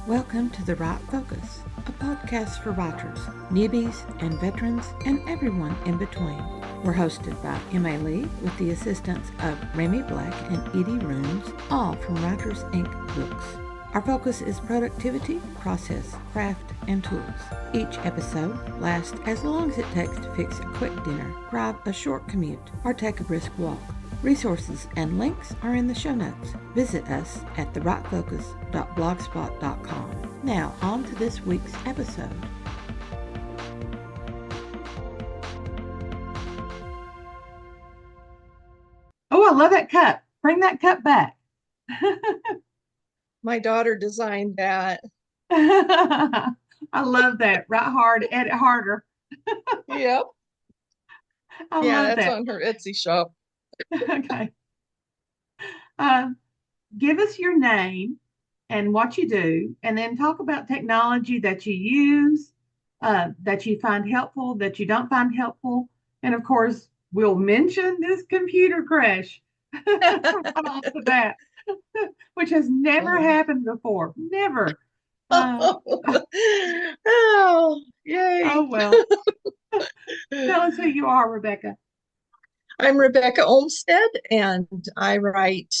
Welcome to The Right Focus, a podcast for writers, newbies, and veterans, and everyone in between. We're hosted by Emma Lee with the assistance of Remy Black and Edie Rooms, all from Writers Inc. Books. Our focus is productivity, process, craft, and tools. Each episode lasts as long as it takes to fix a quick dinner, drive a short commute, or take a brisk walk. Resources and links are in the show notes. Visit us at therightfocus.blogspot.com. Now, on to this week's episode. Oh, I love that cup. Bring that cup back. My daughter designed that. I love that. Write hard, edit harder. Yep. I love that's that. on her Etsy shop. Okay. Give us your name and what you do, and then talk about technology that you use, that you find helpful, that you don't find helpful. And of course, we'll mention this computer crash right off the bat, which has never happened before. Never. Oh, yay. Oh, well. Tell us who you are, Rebecca. I'm Rebecca Olmstead, and I write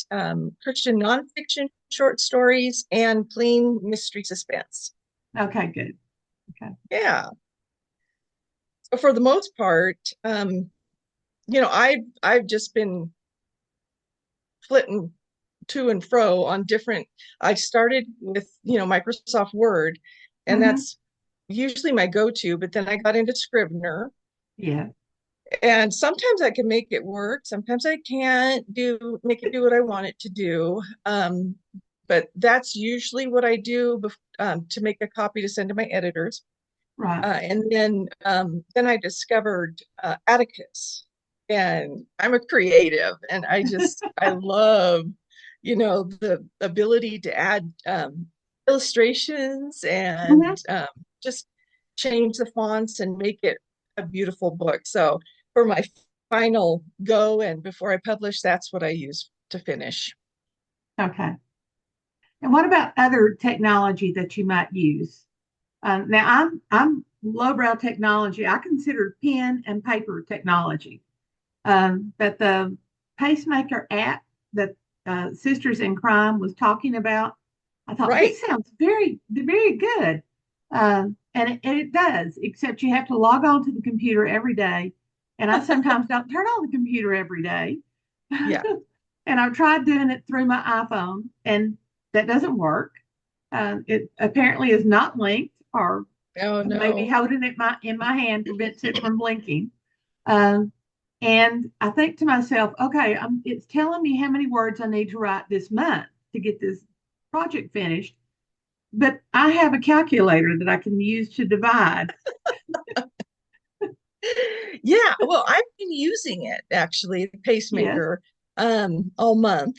Christian nonfiction short stories and plain mystery suspense. Okay, good. Okay. Yeah. So for the most part, I've just been flitting to and fro on different. I started with Microsoft Word, and that's usually my go-to, but then I got into Scrivener. Yeah. And sometimes I can make it work, sometimes I can't make it do what I want it to do. But that's usually what I do to make a copy to send to my editors. Right. And then I discovered Atticus, and I'm a creative, and I love the ability to add illustrations and just change the fonts and make it a beautiful book. So for my final go and before I publish, that's what I use to finish. Okay. And what about other technology that you might use? Now, I'm lowbrow technology. I consider pen and paper technology. But the Pacemaker app that Sisters in Crime was talking about, I thought, This sounds very, very good. And it does, except you have to log on to the computer every day. And I sometimes don't turn on the computer every day. Yeah. And I've tried doing it through my iPhone, and that doesn't work. It apparently is not linked, or maybe holding it in my hand prevents it from blinking. And I think to myself, okay, it's telling me how many words I need to write this month to get this project finished. But I have a calculator that I can use to divide. Yeah, well, I've been using it actually, the Pacemaker, all month.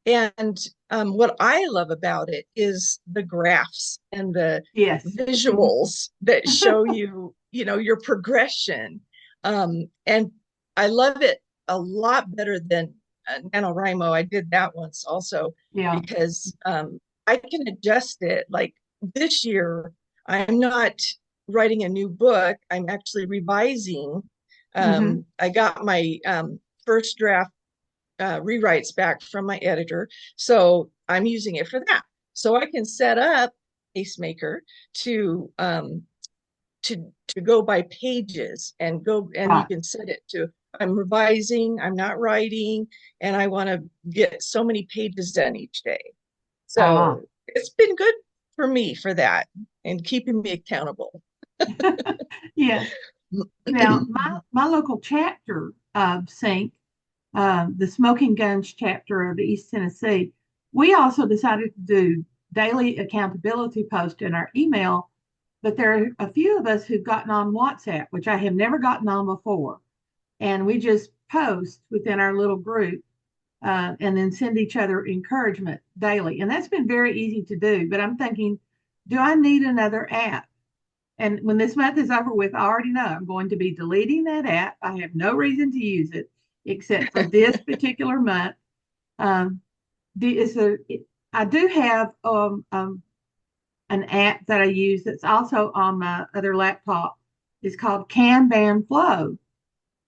And what I love about it is the graphs and the visuals that show you, your progression. And I love it a lot better than NaNoWriMo. I did that once also because I can adjust it. Like this year, I'm not writing a new book. I'm actually revising. I got my first draft rewrites back from my editor, so I'm using it for that. So I can set up Pacemaker to go by pages and you can set it to I'm revising, I'm not writing, and I want to get so many pages done each day. So it's been good for me for that and keeping me accountable. Yeah. Now, my local chapter of Sync, the Smoking Guns chapter of East Tennessee, we also decided to do daily accountability posts in our email, but there are a few of us who've gotten on WhatsApp, which I have never gotten on before. And we just post within our little group and then send each other encouragement daily. And that's been very easy to do. But I'm thinking, do I need another app? And when this month is over with, I already know I'm going to be deleting that app. I have no reason to use it except for this particular month. I do have an app that I use that's also on my other laptop. It's called Kanban Flow,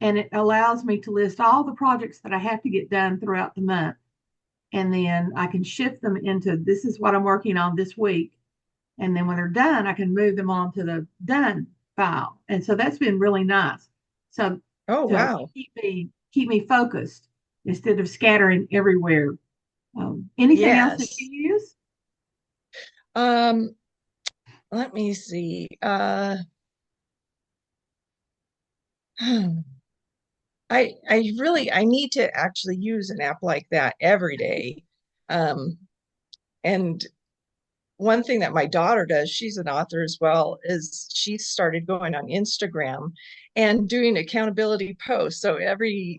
and it allows me to list all the projects that I have to get done throughout the month. And then I can shift them into this is what I'm working on this week. And then when they're done, I can move them on to the done file. And so that's been really nice. So Oh, to wow. keep me focused instead of scattering everywhere. Anything else that Yes. you use? Um, let me see. I need to actually use an app like that every day. Um, and one thing that my daughter does, she's an author as well, is she started going on Instagram and doing accountability posts. So every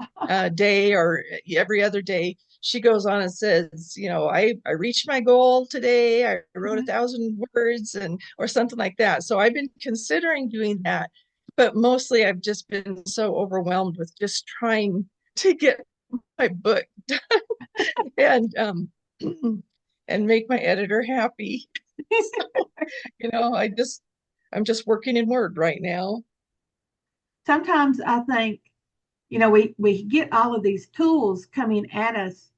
day or every other day, she goes on and says, I reached my goal today. I wrote 1,000 words or something like that. So I've been considering doing that, but mostly I've just been so overwhelmed with just trying to get my book done and and make my editor happy. So, I'm just working in Word right now. Sometimes I think, we get all of these tools coming at us,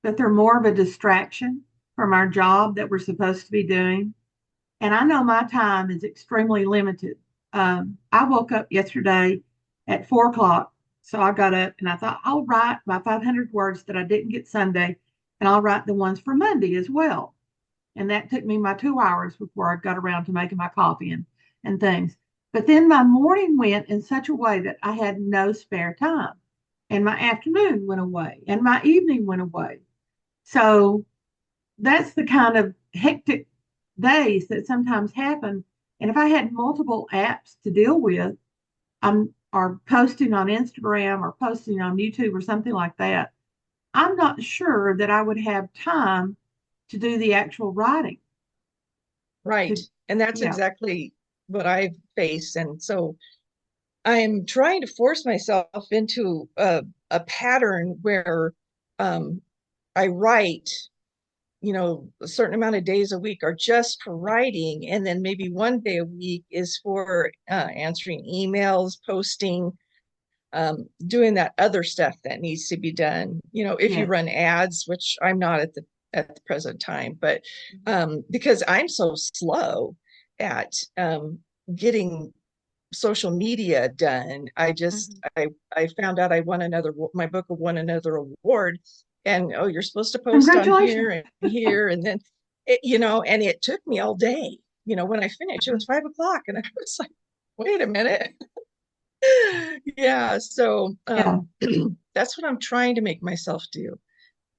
but they're more of a distraction from our job that we're supposed to be doing. And I know my time is extremely limited. I woke up yesterday at 4 o'clock. So I got up and I thought I'll write my 500 words that I didn't get Sunday, and I'll write the ones for Monday as well. And that took me my 2 hours before I got around to making my coffee and things. But then my morning went in such a way that I had no spare time. And my afternoon went away and my evening went away. So that's the kind of hectic days that sometimes happen. And if I had multiple apps to deal with, or posting on Instagram or posting on YouTube or something like that, I'm not sure that I would have time to do the actual writing. Right. To, And that's yeah. exactly what I've faced. And so I'm trying to force myself into a pattern where I write, a certain amount of days a week are just for writing. And then maybe one day a week is for answering emails, posting, doing that other stuff that needs to be done. If you Yes. run ads, which I'm not at the present time, but because I'm so slow at getting social media done, Mhm. I found out my book won another award, and oh, you're supposed to post on Congratulations. here and here, and then and it took me all day. When I finished, it was 5 o'clock, and I was like, wait a minute. Yeah, so Yeah. that's what I'm trying to make myself do.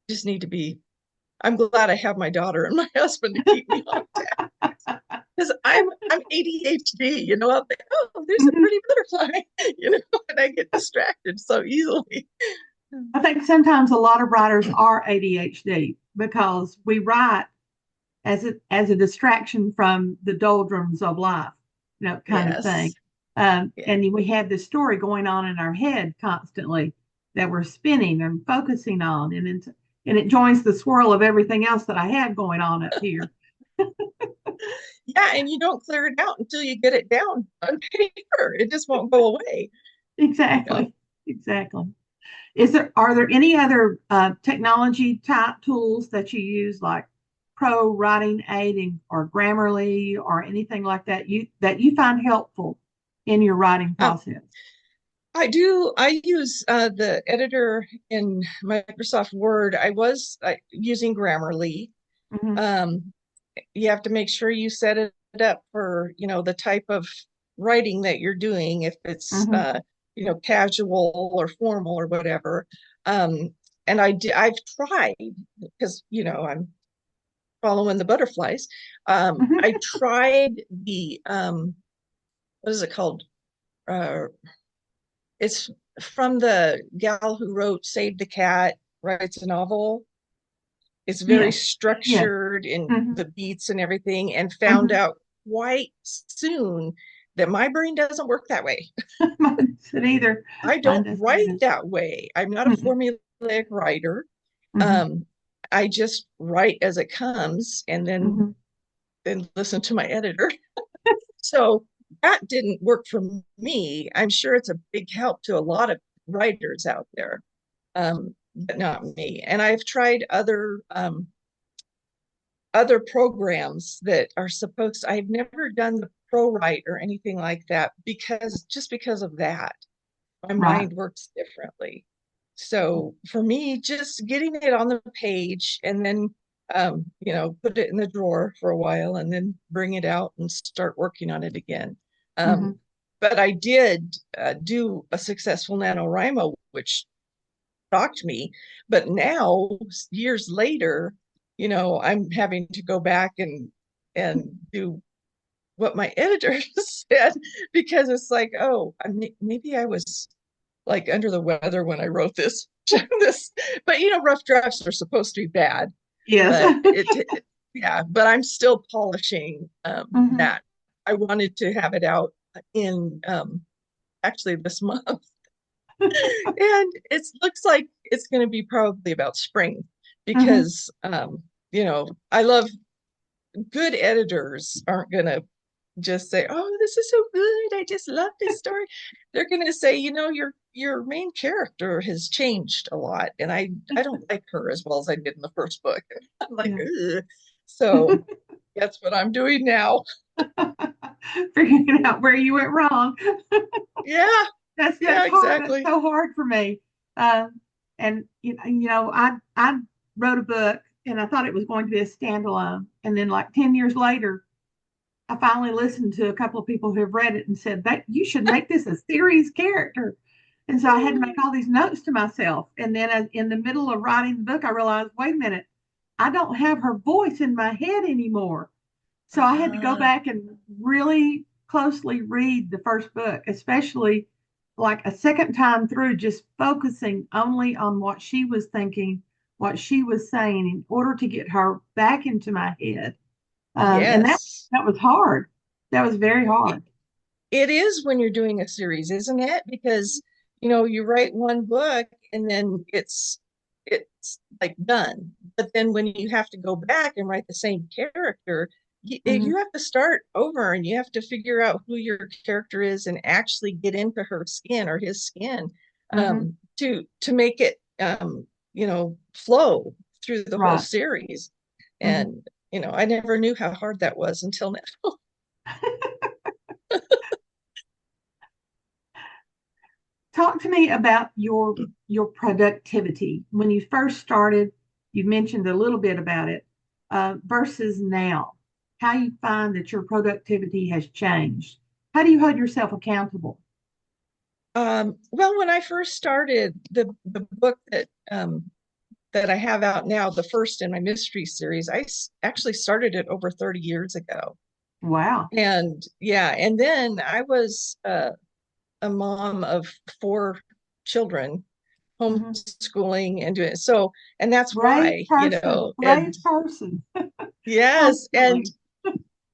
Just need to be. I'm glad I have my daughter and my husband to keep me on task because I'm ADHD. I'll think, oh, there's a Mhm. pretty butterfly, and I get distracted so easily. I think sometimes a lot of writers are ADHD because we write as a distraction from the doldrums of life, kind of thing. Yes. Yeah. And we have this story going on in our head constantly that we're spinning and focusing on, and it joins the swirl of everything else that I had going on up here. Yeah, and you don't clear it out until you get it down on paper. It just won't go away. Exactly. Exactly. Are there any other technology type tools that you use, like Pro Writing Aid or Grammarly or anything like that you find helpful in your writing Um, process? I do. I use the editor in Microsoft Word. I was using Grammarly. Hmm. Um, you have to make sure you set it up for, the type of writing that you're doing, if it's, Hmm. casual or formal or whatever. Um, and I've tried because, I'm following the butterflies. Hmm. I tried what is it called? Uh, it's from the gal who wrote Save the Cat, writes a novel. It's very Yes. Yes. structured in Hmm. the beats and everything, and found Hmm. out quite soon that my brain doesn't work that way. Mine doesn't either. I Mine don't doesn't write either. that way. I'm not a Hmm. formulaic writer. Hmm. Um, I just write as it comes, and then Hmm. than listen to my editor. So that didn't work for me. I'm sure it's a big help to a lot of writers out there, but not me. And I've tried other programs that are supposed to, I've never done the ProWrite or anything like that because of that. My mind works differently. So for me, just getting it on the page and then put it in the drawer for a while and then bring it out and start working on it again. But I did do a successful NaNoWriMo, which shocked me. But now, years later, I'm having to go back and do what my editor said, because it's like, oh, maybe I was like under the weather when I wrote this. But rough drafts are supposed to be bad. Yes. But yeah, but I'm still polishing that. I wanted to have it out in actually this month. And it looks like it's going to be probably about spring, because I love good editors aren't going to just say, oh, this is so good, I just love this story. They're going to say, your main character has changed a lot, and I don't like her as well as I did in the first book. I'm like, ugh. So that's what I'm doing now. Figuring out where you went wrong. Yeah, that's yeah, hard. exactly. That's so hard for me. And I wrote a book and I thought it was going to be a standalone, and then like 10 years later, I finally listened to a couple of people who have read it and said that you should make this a series character. And so I had to make all these notes to myself. And then in the middle of writing the book, I realized, wait a minute, I don't have her voice in my head anymore. So I had to go back and really closely read the first book, especially like a second time through, just focusing only on what she was thinking, what she was saying, in order to get her back into my head. And that was hard. That was very hard. It is when you're doing a series, isn't it? Because you write one book and then it's like done. But then when you have to go back and write the same character, you have to start over, and you have to figure out who your character is and actually get into her skin or his skin, to make it flow through the whole series. And I never knew how hard that was until now. Talk to me about your productivity. When you first started, you mentioned a little bit about it, versus now. How you find that your productivity has changed. How do you hold yourself accountable? Well, when I first started the book that I have out now, the first in my mystery series, I actually started it over 30 years ago. Wow. And yeah, and then I was a mom of 4 children, homeschooling and doing it. So, and that's brave why, person, brave person. Yes. And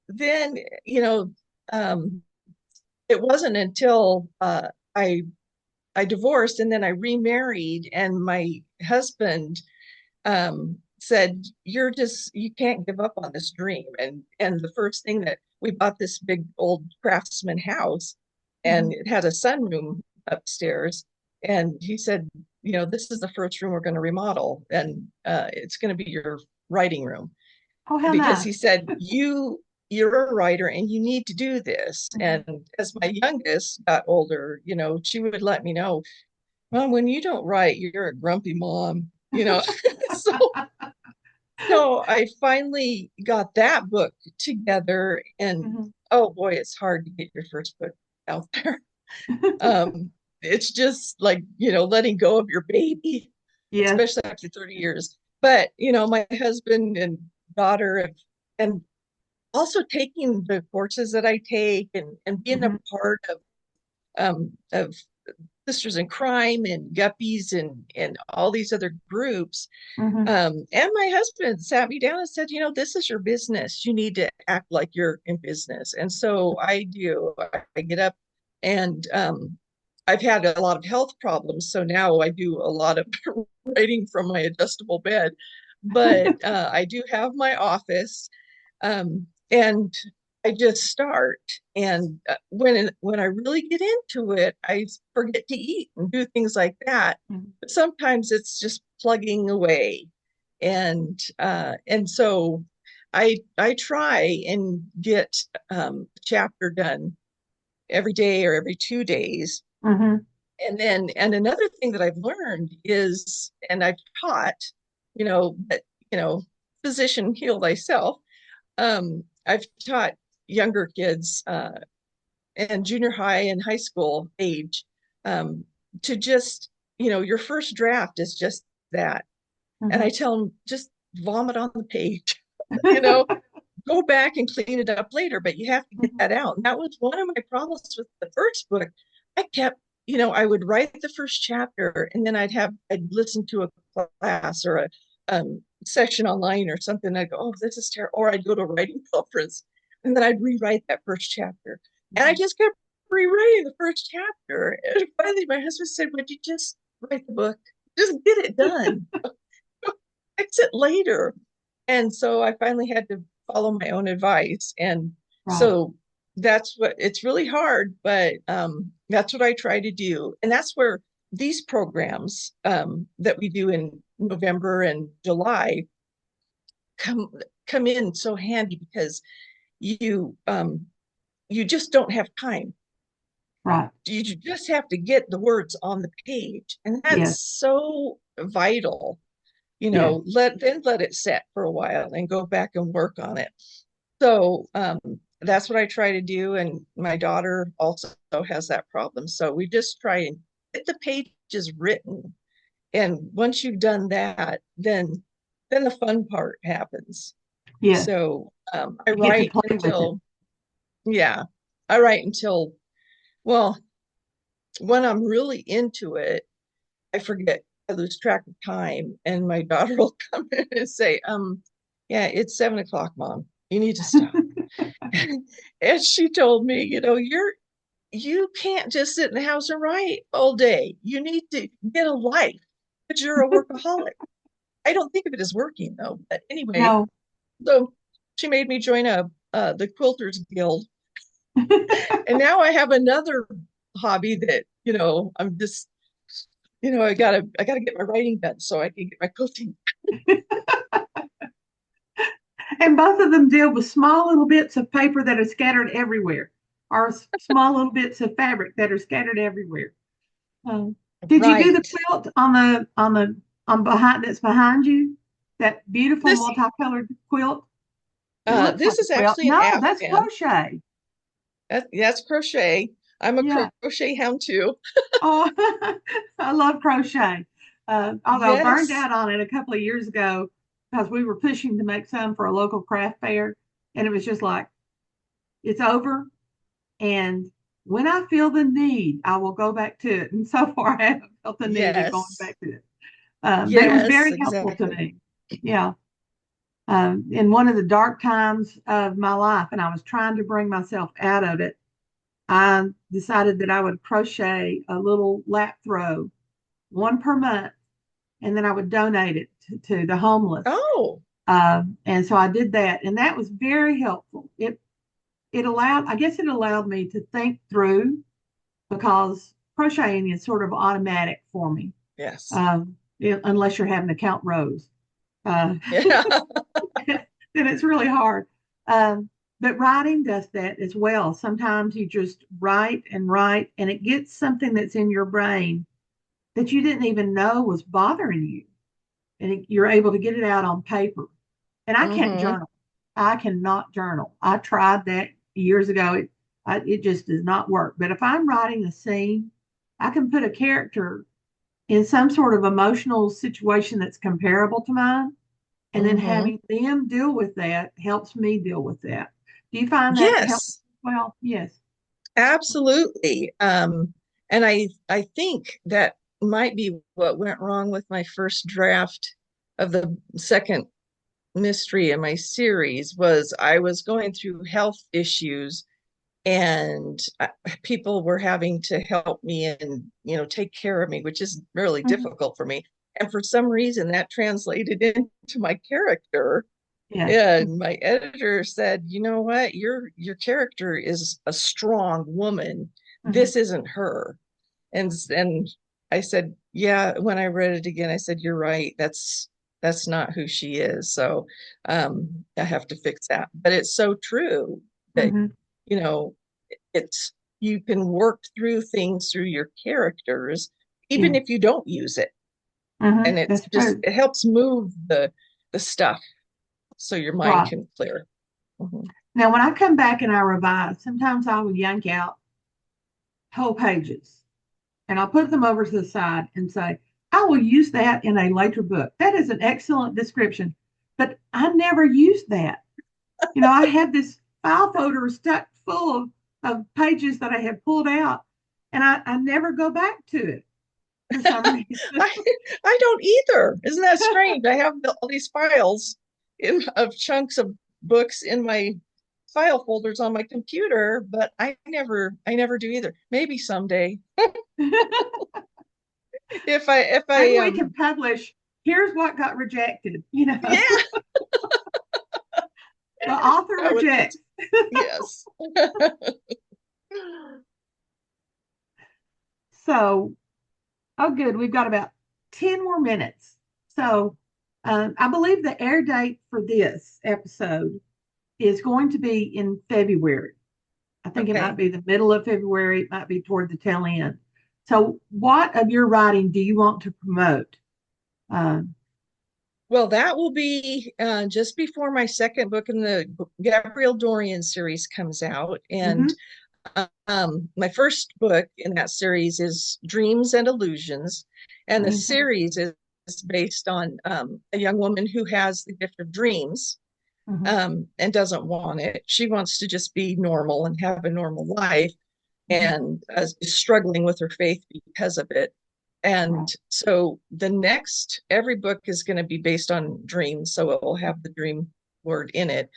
then, it wasn't until I divorced and then I remarried, and my husband said, you can't give up on this dream. And the first thing that we bought this big old craftsman house, and it had a sunroom upstairs. And he said, this is the first room we're going to remodel, and it's going to be your writing room. Oh, how because nice. He said, you're a writer and you need to do this. And as my youngest got older, she would let me know, Mom, when you don't write, you're a grumpy mom, so I finally got that book together, and oh boy, it's hard to get your first book out there. It's just like, letting go of your baby, especially after 30 years. But, my husband and daughter and also taking the courses that I take, and being a part of Sisters in Crime and Guppies and all these other groups. And my husband sat me down and said, this is your business. You need to act like you're in business. And so I do. I get up, and I've had a lot of health problems. So now I do a lot of writing from my adjustable bed. But I do have my office. and I just start. And when I really get into it, I forget to eat and do things like that. But sometimes it's just plugging away, and so I try and get a chapter done every day or every 2 days. And another thing that I've learned is, and I've taught, but physician heal thyself. I've taught younger kids and junior high and high school age to just, your first draft is just that. And I tell them, just vomit on the page, go back and clean it up later, but you have to get that out. And that was one of my problems with the first book. I kept, I would write the first chapter, and then I'd listen to a class or a session online or something. I'd go, oh, this is terrible. Or I'd go to a writing conference, and then I'd rewrite that first chapter. And I just kept rewriting the first chapter. And finally my husband said, would you just write the book? Just get it done. Fix it later. And so I finally had to follow my own advice. And so that's what, it's really hard, but that's what I try to do. And that's where these programs that we do in November and July come in so handy, because you just don't have time. Right. You just have to get the words on the page. And that's so vital. Let it set for a while and go back and work on it. So that's what I try to do. And my daughter also has that problem. So we just try and get the pages written. And once you've done that, then the fun part happens. Yeah. So I write until, I write until, well, when I'm really into it, I forget. I lose track of time, and my daughter will come in and say, yeah, it's 7 o'clock, Mom. You need to stop. And she told me, you can't just sit in the house and write all day. You need to get a life, because you're a workaholic. I don't think of it as working, though. But anyway, so she made me join the Quilters Guild. And now I have another hobby that, I'm just, I gotta get my writing done so I can get my quilting. And both of them deal with small little bits of paper that are scattered everywhere, or small little bits of fabric that are scattered everywhere. Did you do the quilt on behind that's behind you? That beautiful multicolored quilt? This is actually an Afghan. That's crochet. That's crochet. I'm a crochet hound too. Oh, I love crochet. Although I burned out on it a couple of years ago because we were pushing to make some for a local craft fair, and it was just like, it's over. And when I feel the need, I will go back to it. And so far, I haven't felt the need of going back to it. But it was very helpful to me. Yeah. In one of the dark times of my life, and I was trying to bring myself out of it, I decided that I would crochet a little lap throw, one per month, and then I would donate it to the homeless. Oh. And so I did that, and that was very helpful. It allowed me to think through, because crocheting is sort of automatic for me. Yes. Unless you're having to count rows. Then it's really hard. But writing does that as well. Sometimes you just write, and it gets something that's in your brain that you didn't even know was bothering you. And you're able to get it out on paper. And I can't journal. I cannot journal. I tried that years ago. It just does not work. But if I'm writing a scene, I can put a character in some sort of emotional situation that's comparable to mine. And then having them deal with that helps me deal with that. Do you find that helps? Well, yes. Absolutely. And I think that might be what went wrong with my first draft of the second mystery in my series. Was I was going through health issues, and people were having to help me and take care of me, which is really difficult for me. And for some reason that translated into my character. Yes. And my editor said, you know what, your character is a strong woman. Mm-hmm. This isn't her. And I said, yeah, when I read it again, I said, you're right. That's not who she is. So I have to fix that. But it's so true that, Mm-hmm. you know, it's you can work through things through your characters, even Yeah. if you don't use it. Mm-hmm. And it's That's just true. it helps move the stuff so your mind Right. can clear. Mhm. Now, when I come back and I revise, sometimes I will yank out whole pages and I'll put them over to the side and say, I will use that in a later book. That is an excellent description, but I never used that. I have this file folder stuck full of pages that I have pulled out, and I never go back to it for some reason. I I don't either. Isn't that strange? I have all these files of chunks of books in my file folders on my computer, but I never do either. Maybe someday if I Maybe we can publish. Here's what got rejected. yeah, The author that would rejects. yes. So, oh, good. We've got about 10 more minutes. So, I believe the air date for this episode is going to be in February. I think it might Okay. be the middle of February, it might be toward the tail end. So, what of your writing do you want to promote? Um, Well, that will be just before my second book in the Gabrielle Dorian series comes out. And mhm, my first book in that series is Dreams and Illusions. And the Dreams and series is based on a young woman who has the gift of dreams mhm, and doesn't want it. She wants to just be normal and have a normal life mhm, and is struggling with her faith because of it. And right. so every book is going to be based on dreams. So it will have the dream word in it.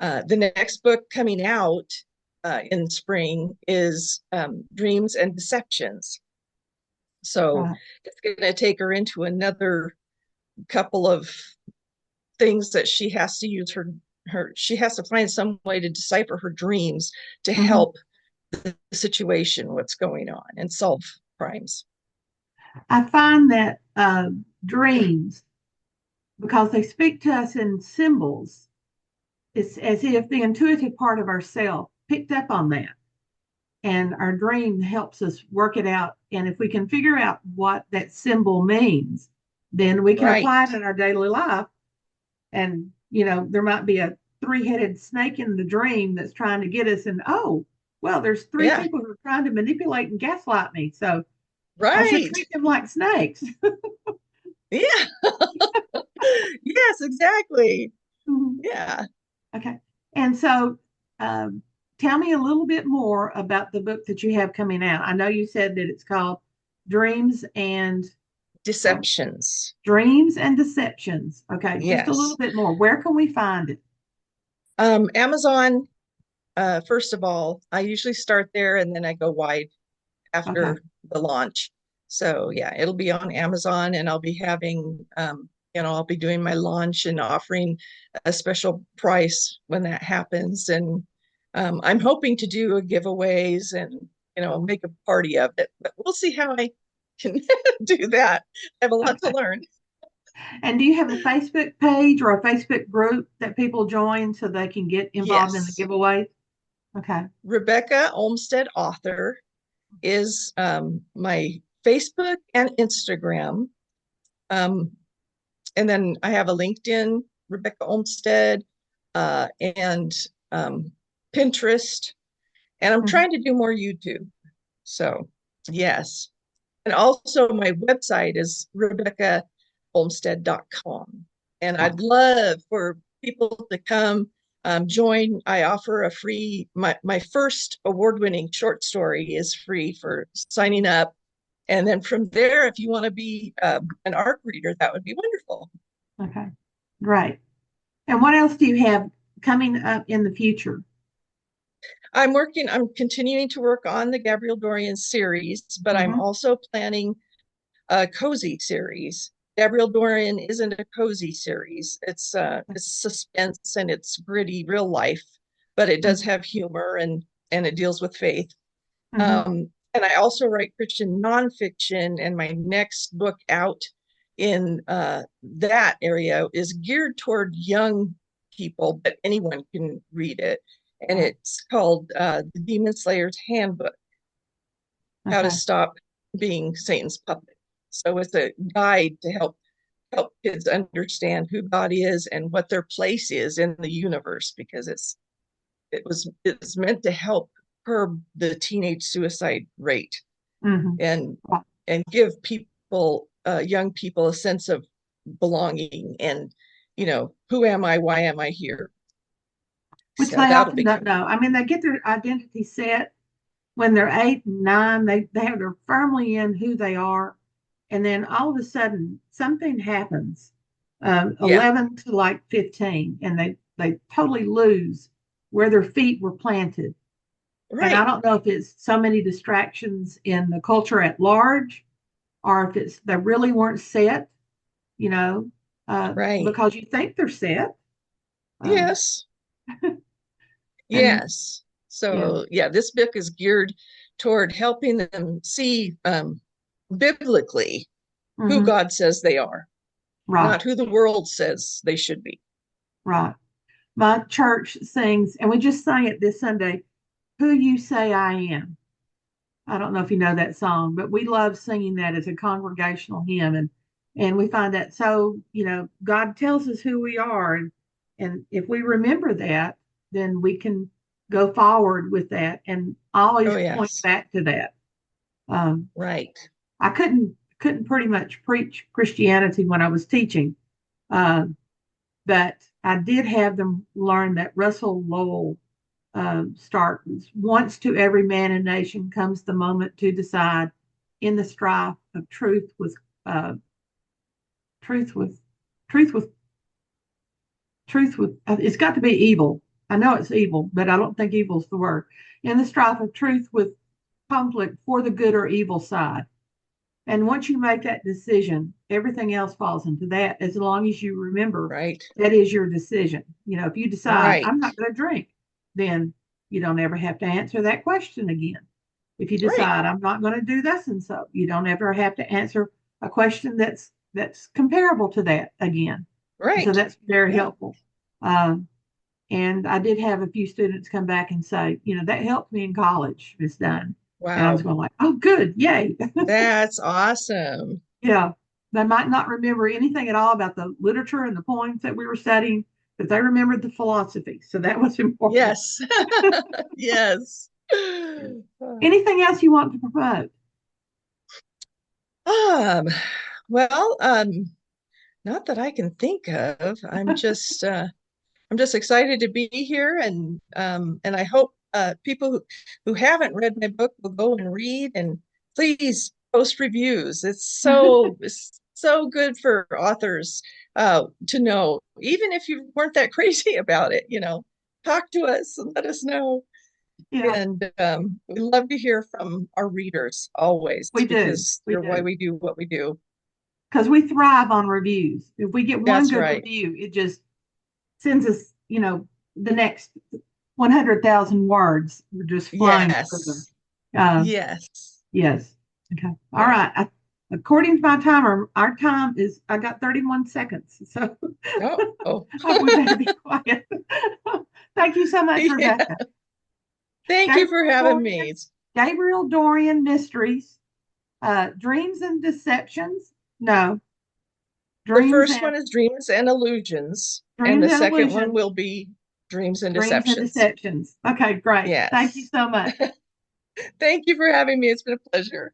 The next book coming out in spring is Dreams and Deceptions. So Right. it's going to take her into another couple of things that she has to use she has to find some way to decipher her dreams to Mhm. help the situation, what's going on, and solve crimes. I find that dreams, because they speak to us in symbols, it's as if the intuitive part of ourself picked up on that. And our dream helps us work it out. And if we can figure out what that symbol means, then we can Right. apply it in our daily life. And, there might be a three-headed snake in the dream that's trying to get us. And, oh, well, there's three Yeah. people who are trying to manipulate and gaslight me. So I should Right. treat them like snakes. Yeah. Yes, exactly. Mhm. Yeah. Okay. And so, um, tell me a little bit more about the book that you have coming out. I know you said that it's called Dreams and uh, Deceptions. Dreams and Deceptions. Okay, just a little Yes. bit more. Where can we find it? Amazon, first of all, I usually start there and then I go wide Okay. after the launch. So yeah, it'll be on Amazon and I'll be having I'll be doing my launch and offering a special price when that happens. And I'm hoping to do a giveaways and make a party of it. But we'll see how I can do that. I have a lot to Okay. learn. And do you have a Facebook page or a Facebook group that people join so they can get involved in the Yes. giveaway? Okay. Rebecca Olmstead author is my Facebook and Instagram. Um, and then I have a LinkedIn, Rebecca Olmstead, and Pinterest. And I'm Mhm. trying to do more YouTube. So, yes. And also, my website is RebeccaOlmstead.com. And I'd love for people to come join. I offer a free, my first award winning short story is free for signing up. And then from there, if you want to be an ARC reader, that would be wonderful. Okay. Great. And what else do you have coming up in the future? I'm continuing to work on the Gabrielle Dorian series, but I'm Mhm. also planning a cozy series. Gabrielle Dorian isn't a cozy series. It's suspense and it's gritty real life, but it does have humor and it deals with faith. And I also write Christian nonfiction, and my next book out in that area is geared toward young people, but anyone can read it. And it's called The Demon Slayer's Handbook, How to Stop Being Satan's Puppet. So it's a guide to help kids understand who God is and what their place is in the universe, because it's meant to help curb the teenage suicide rate and give people, young people, a sense of belonging and, who am I? Why am I here? Which they often don't know. I mean, they get their identity set when they're 8 and 9. They're firmly in who they are, and then all of a sudden something happens, 11 to like 15, and they totally lose where their feet were planted. Right. And I don't know if it's so many distractions in the culture at large, or if it's they really weren't set, because you think they're set. Yes. Yes. So this book is geared toward helping them see biblically who God says they are, not who the world says they should be. Right. My church sings, and we just sang it this Sunday, Who You Say I Am. I don't know if you know that song, but we love singing that as a congregational hymn. And we find that so, God tells us who we are. And if we remember that, then we can go forward with that and always point back to that. Right. I couldn't pretty much preach Christianity when I was teaching, but I did have them learn that Russell Lowell starts, once to every man and nation comes the moment to decide in the strife of truth with it's got to be evil. I know it's evil, but I don't think evil's the word. In the strife of truth with conflict for the good or evil side. And once you make that decision, everything else falls into that, as long as you remember that is your decision. If you decide I'm not going to drink, then you don't ever have to answer that question again. If you decide I'm not going to do this, and so you don't ever have to answer a question that's comparable to that again. Right. So that's very helpful. And I did have a few students come back and say, that helped me in college, Miss Dunn. Wow. And I was going like, oh, good. Yay. That's awesome. Yeah. They might not remember anything at all about the literature and the poems that we were studying, but they remembered the philosophy. So that was important. Yes. Yes. Anything else you want to promote? Well, not that I can think of. I'm just excited to be here, and I hope people who haven't read my book will go and read, and please post reviews. It's so good for authors to know, even if you weren't that crazy about it, talk to us and let us know. Yeah. And we love to hear from our readers always. Because they're why we do what we do. Because we thrive on reviews. If we get one good review, it just sends us, the next 100,000 words. We're just flying. Yes. Yes. Okay. All right. According to my timer, our time is, I got 31 seconds. So we better be quiet. Thank you so much, Rebecca. Thank you for having me. Gabrielle Dorian Mysteries, Dreams and Deceptions. No. The first one is Dreams and Illusions. And the second one will be Dreams and Deceptions. Okay, great. Yes. Thank you so much. Thank you for having me. It's been a pleasure.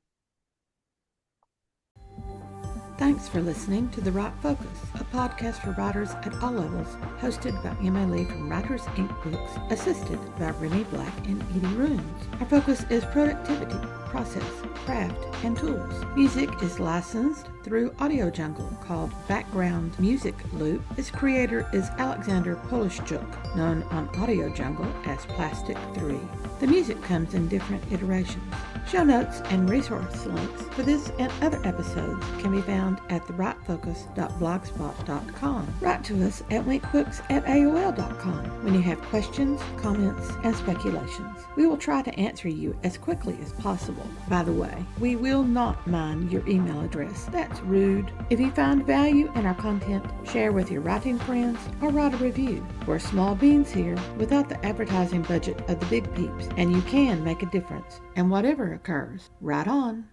Thanks for listening to The Right Focus, a podcast for writers at all levels, hosted by Emma Lee from Writers Inc. Books, assisted by Renee Black and Edie Runes. Our focus is productivity, process, craft, and tools. Music is licensed through Audio Jungle, called Background Music Loop. Its creator is Alexander Polishchuk, known on Audio Jungle as Plastic 3. The music comes in different iterations. Show notes and resource links for this and other episodes can be found at thebrightfocus.blogspot.com. Write to us at winkbooks@aol.com when you have questions, comments, and speculations. We will try to answer you as quickly as possible. By the way, we will not mind your email address. That's rude. If you find value in our content, share with your writing friends or write a review. We're small beans here without the advertising budget of the big peeps, and you can make a difference. And whatever occurs, write on.